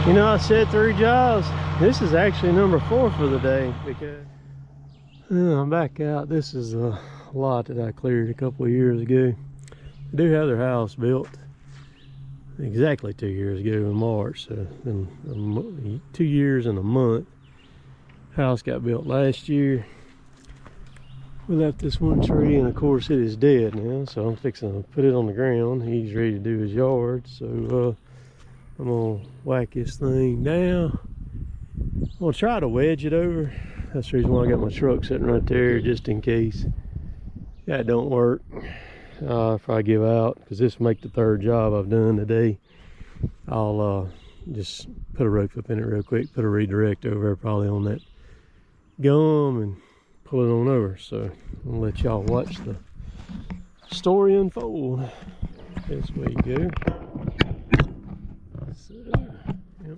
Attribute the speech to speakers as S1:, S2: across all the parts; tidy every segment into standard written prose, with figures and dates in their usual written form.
S1: You know, I said 3 jobs. This is actually number 4 for the day because I'm back out. This is a lot that I cleared a couple of years ago. They do have their house built exactly 2 years ago in March. So in 2 years and a month. House got built last year. We left this one tree, and of course it is dead now. So I'm fixing to put it on the ground. He's ready to do his yard. So I'm gonna whack this thing down. I'm gonna try to wedge it over. That's the reason why I got my truck sitting right there, just in case that don't work. If I give out, because this will make the 3rd job I've done today. I'll just put a rope up in it real quick, put a redirect over there probably on that gum, and pull it on over. So I'll let y'all watch the story unfold. This way you go. So, yep.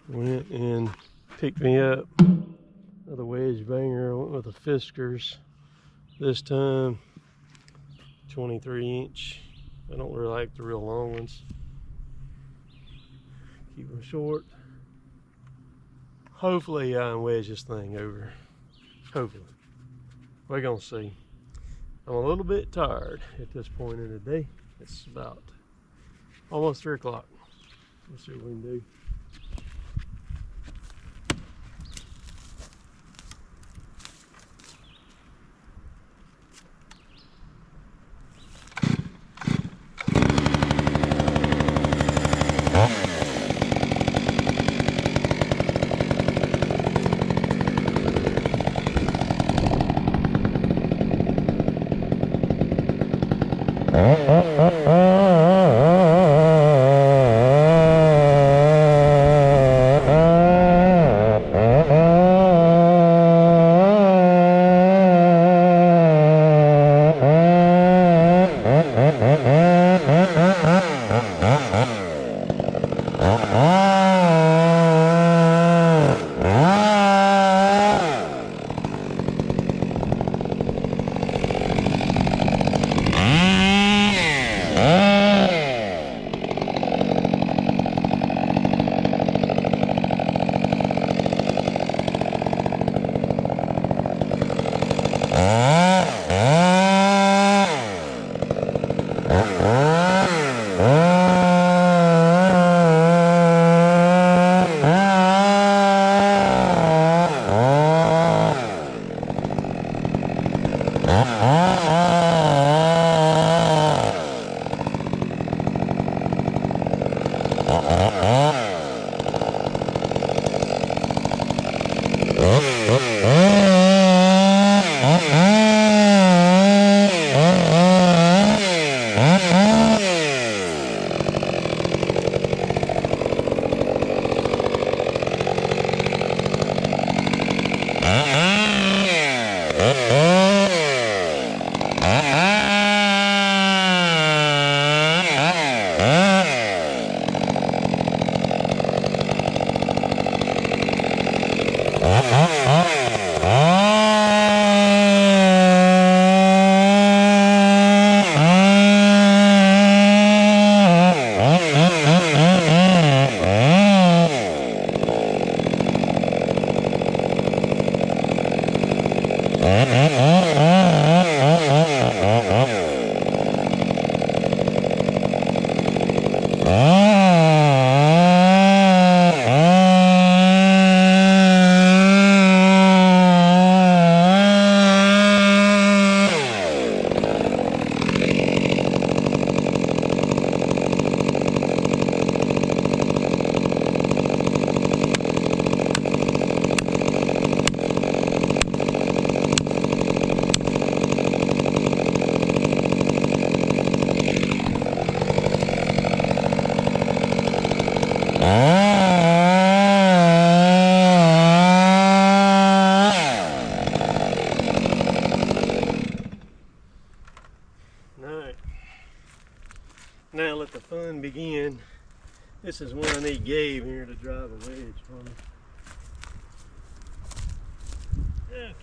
S1: Went and picked me up another wedge banger. I went with the Fiskars this time, 23-inch. I don't really like the real long ones. Keep them short. Hopefully I can wedge this thing over. Hopefully. We're gonna see. I'm a little bit tired at this point in the day. It's about almost 3 o'clock. Let's see what we can do. fun begin. This is when I need Gabe here to drive a wedge for me. Okay.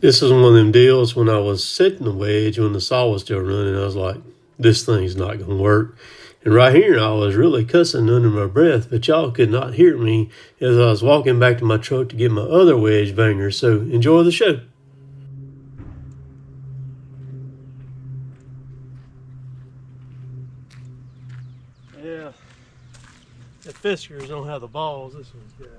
S1: This is one of them deals when I was setting the wedge when the saw was still running. I was like, this thing's not going to work. And right here, I was really cussing under my breath, but y'all could not hear me as I was walking back to my truck to get my other wedge banger. So enjoy the show. Yeah, the Fiskars don't have the balls this one's got.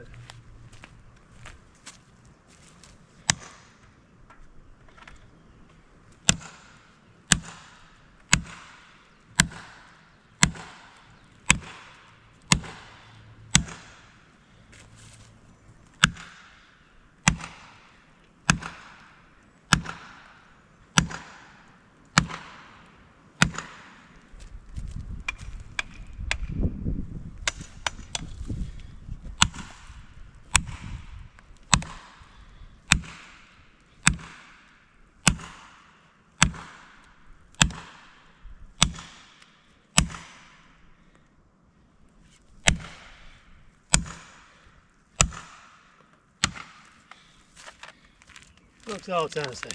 S1: Folks all the time say,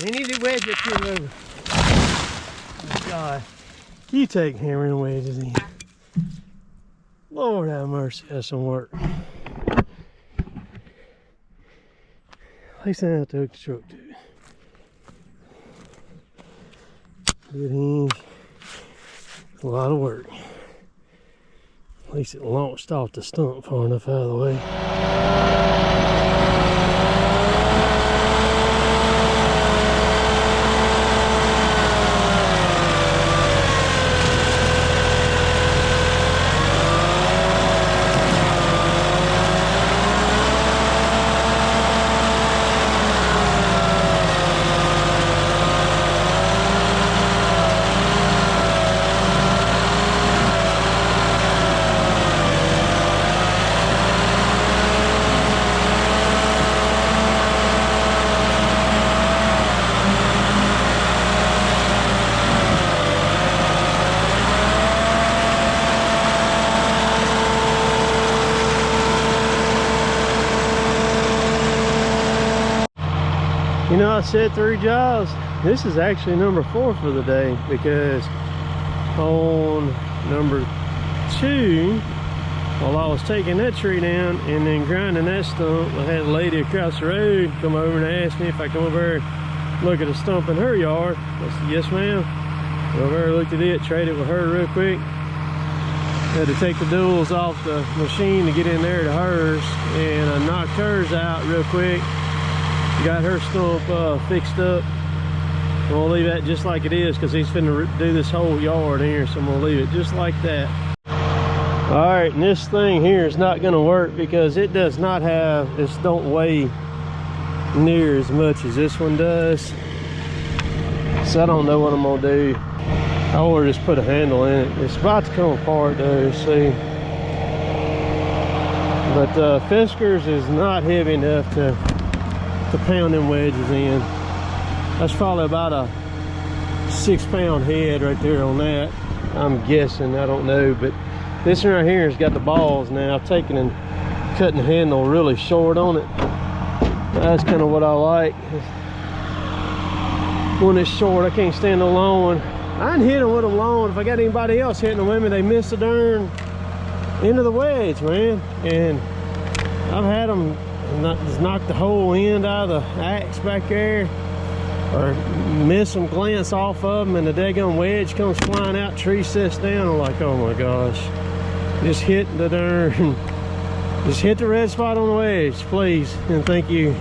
S1: you need to wedge it to over. Oh God, you take hammering wedges in. Lord have mercy, that's some work. At least I don't have to hook the truck to it. Good hinge. A lot of work. At least it launched off the stump far enough out of the way. You know, I said 3 jobs. This is actually number 4 for the day, because on number 2, while I was taking that tree down and then grinding that stump, I had a lady across the road come over and ask me if I come over here and look at a stump in her yard. I said, yes ma'am. Went over there, looked at it, traded with her real quick. Had to take the duals off the machine to get in there to hers, and I knocked hers out real quick. Got her stump fixed up. I'm gonna leave that just like it is, because he's finna do this whole yard here, so I'm gonna leave it just like that. All right, and this thing here is not gonna work because it does not have, this don't weigh near as much as this one does. So I don't know what I'm gonna do. I will just put a handle in it. It's about to come apart though, see. But Fiskars is not heavy enough to pound them wedges in. That's probably about a 6-pound head right there on that. I'm guessing, I don't know, but this one right here has got the balls now. I've taken and cutting the handle really short on it. That's kind of what I like. When it's short, I can't stand the long one. I can hit them with them long. If I got anybody else hitting them with me, they miss the darn end of the wedge, man. And I've had them just knock the whole end out of the axe back there, or miss them, glance off of them, and the daggone wedge comes flying out, tree sits down. I'm like, oh my gosh, just hit the darn, just hit the red spot on the wedge, please, and thank you.